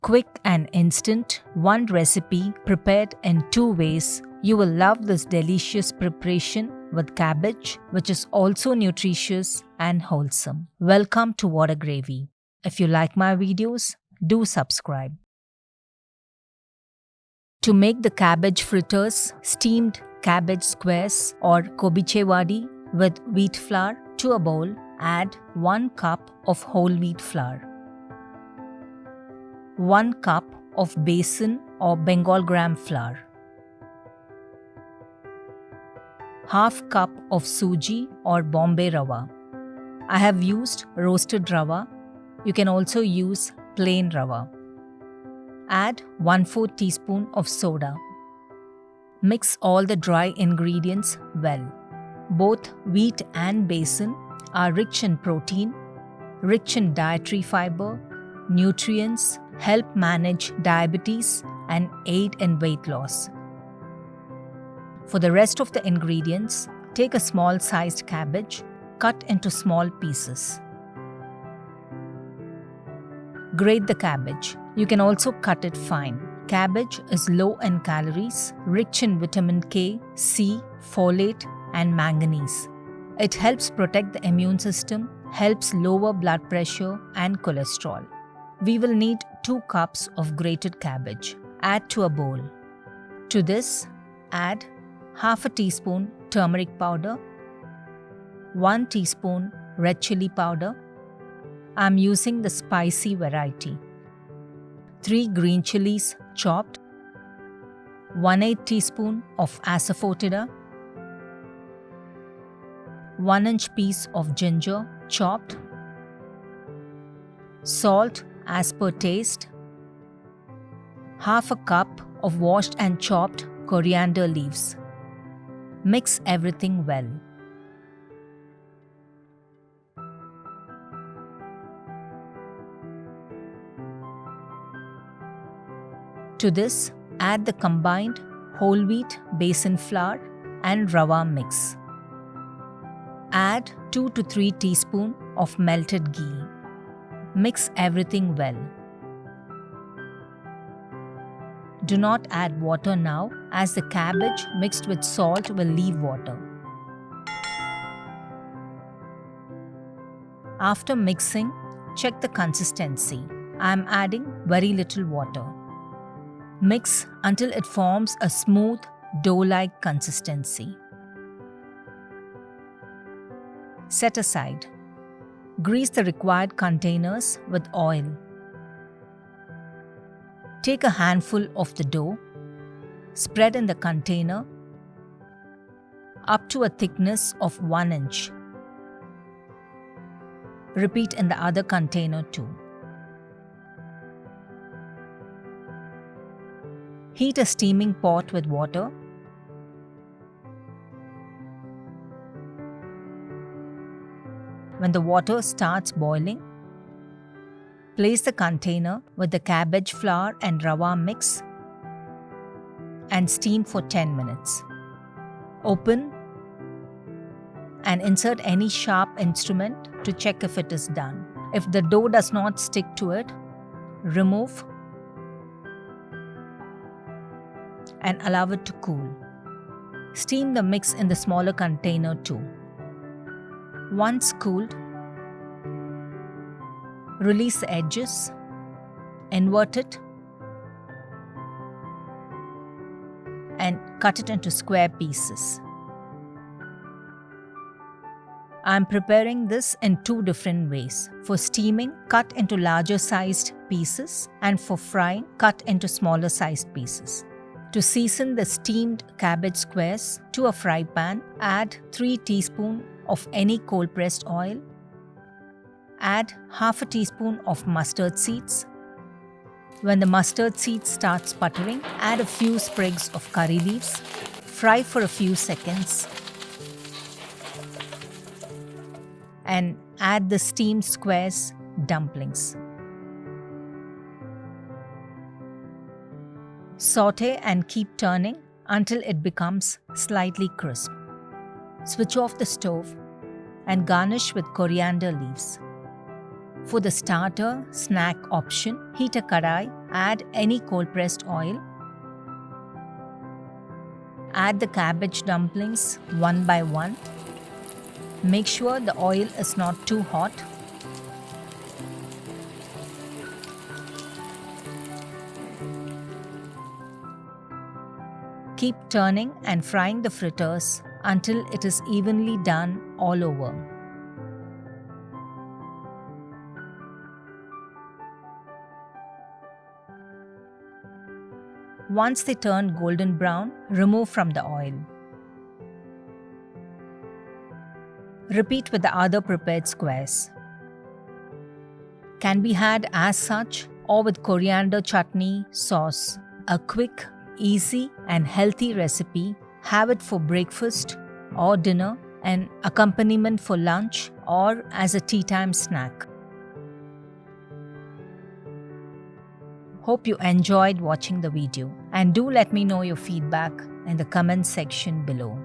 Quick and instant, one recipe prepared in 2 ways. You will love this delicious preparation with cabbage, which is also nutritious and wholesome. Welcome to Whada Gravy. If you like my videos, do subscribe. To make the cabbage fritters, steamed cabbage squares or cabbage wadi with wheat flour to a bowl, add 1 cup of whole wheat flour, 1 cup of besan or Bengal gram flour, half cup of suji or Bombay rava. I have used roasted rava. You can also use plain rava. Add 1/4 teaspoon of soda. Mix all the dry ingredients well. Both wheat and besan are rich in protein, rich in dietary fiber, nutrients, help manage diabetes, and aid in weight loss. For the rest of the ingredients, take a small sized cabbage, cut into small pieces. Grate the cabbage. You can also cut it fine. Cabbage is low in calories, rich in vitamin K, C, folate, and manganese. It helps protect the immune system, helps lower blood pressure and cholesterol. We will need 2 cups of grated cabbage. Add to a bowl. To this, add half a teaspoon turmeric powder, 1 teaspoon red chili powder. I'm using the spicy variety. 3 green chilies chopped, 1/8 teaspoon of asafoetida, 1-inch piece of ginger chopped, salt as per taste, half a cup of washed and chopped coriander leaves. Mix everything well. To this, add the combined whole wheat besan flour and rava mix. Add 2 to 3 teaspoons of melted ghee. Mix everything well. Do not add water now, as the cabbage mixed with salt will leave water. After mixing, check the consistency. I am adding very little water. Mix until it forms a smooth, dough-like consistency. Set aside. Grease the required containers with oil. Take a handful of the dough, spread in the container up to a thickness of 1 inch. Repeat in the other container too. Heat a steaming pot with water. When the water starts boiling, place the container with the cabbage flour and rava mix and steam for 10 minutes. Open and insert any sharp instrument to check if it is done. If the dough does not stick to it, remove and allow it to cool. Steam the mix in the smaller container too. Once cooled, release the edges, invert it, and cut it into square pieces. I'm preparing this in 2 different ways. For steaming, cut into larger sized pieces, and for frying, cut into smaller sized pieces. To season the steamed cabbage squares to a fry pan, add 3 teaspoons of any cold pressed oil. Add half a teaspoon of mustard seeds. When the mustard seeds start sputtering, add a few sprigs of curry leaves. Fry for a few seconds. And add the steamed squares dumplings. Saute and keep turning until it becomes slightly crisp. Switch off the stove and garnish with coriander leaves. For the starter snack option, heat a kadai Add any cold-pressed oil. Add the cabbage dumplings one by one. Make sure the oil is not too hot. Keep turning and frying the fritters until it is evenly done all over. Once they turn golden brown, remove from the oil. Repeat with the other prepared squares. Can be had as such or with coriander chutney sauce. A quick, easy and healthy recipe. Have it for breakfast or dinner, an accompaniment for lunch or as a tea time snack. Hope you enjoyed watching the video and do let me know your feedback in the comment section below.